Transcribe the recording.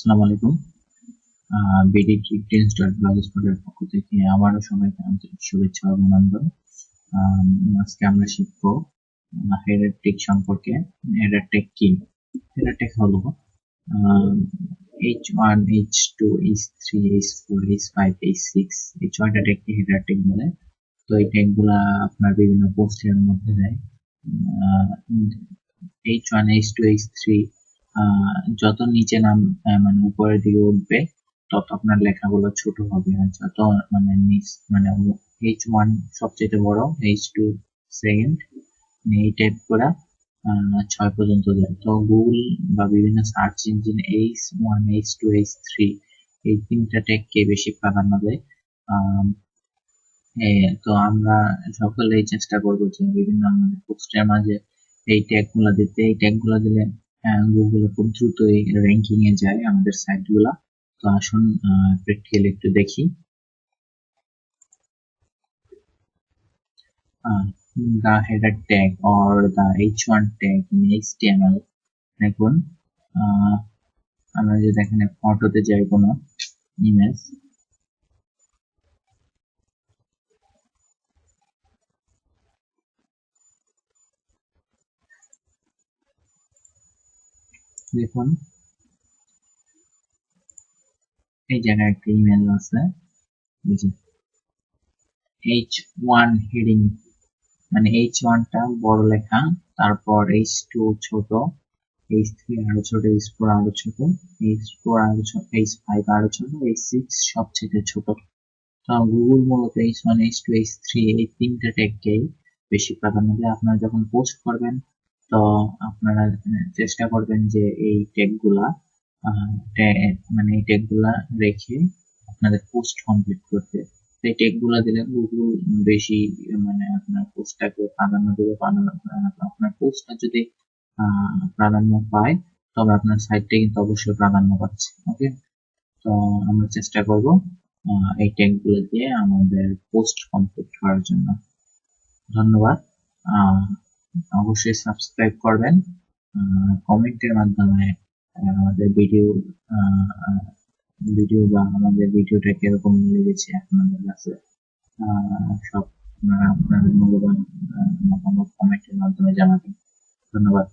আসসালামু আলাইকুম। বিডি blogspot-এর পক্ষ থেকে আবারও সবাইকে আন্তরিক শুভেচ্ছা ও অভিনন্দন। আজকে আমরা শিখব হেডার টেগ সম্পর্কে। হেডার টেগ কি? হেডার টেগ হলো H1, H2, H3, H4, H5, H6 এই 6টা টেগকে হেডার টেগ বলে। তো এই টেগগুলা আপনার বিভিন্ন পোস্টের মধ্যে দেয়। H1, H2, H3 যত নিচে নাম মানে উপরের দিকে উঠবে তত আপনার লেখাগুলো ছোট হবে, আর যত মানে H1 সবচেয়ে বড়, H2 সেকেন্ড, এই টাইপ করে 6 পর্যন্ত যায়। তো গুগল বা বিভিন্ন search engine H1, H2, H3 এই তিনটা ট্যাগকে বেশি প্রাধান্য দেয়। তো আমরা সকলেই চেষ্টা করবো যে বিভিন্ন আমাদের পোস্টের মাঝে এই ট্যাগগুলো দিতে। এই ট্যাগগুলো দিলে গুগলে খুব দ্রুতই র্যাঙ্কিং এ যায় আমাদের সাইটগুলা। তো আসুন প্র্যাকটিক্যালি একটু দেখি। The header tag or the H1 tag in HTML, দেখুন আমরা যদি এখানে ফটোতে যাই কোনো ইমেজ, দেখুন এই জায়গায় একটা ইমেজ আছে, H1 হেডিং মানে H1 টা বড় লেখা, তারপর H2 ছোট, H3 আরো ছোট, H4 আরো ছোট, H4 আরো ছোট, H5 আরো ছোট, H6 সবচেয়ে ছোট। তো গুগল মূলত H1, H2, H3 এই তিনটা ট্যাগকেই বেশি প্রাধান্য দেয়। আপনারা যখন পোস্ট করবেন তো আপনারা চেষ্টা করবেন যে এই ট্যাগগুলা মানে এই ট্যাগগুলা রেখে আপনাদের পোস্ট কমপ্লিট করতে। এই ট্যাগগুলা দিলে গুগল বেশি মানে আপনার পোস্টটাকে প্রাধান্য দেবে। আপনার পোস্টটা যদি প্রাধান্য পায় তবে আপনার সাইটটা কিন্তু অবশ্যই প্রাধান্য পাচ্ছে। ওকে, তো আমরা চেষ্টা করব এই ট্যাগগুলো দিয়ে আমাদের পোস্ট কমপ্লিট করার জন্য। ধন্যবাদ। অবশ্যই সাবস্ক্রাইব করবেন, কমেন্টের মাধ্যমে আমাদের ভিডিও বা আমাদের ভিডিওটা কিরকম লেগেছে আপনাদের কাছে সব আপনারা আপনাদের মূল্যবান মতামত কমেন্টের মাধ্যমে জানাবেন। ধন্যবাদ।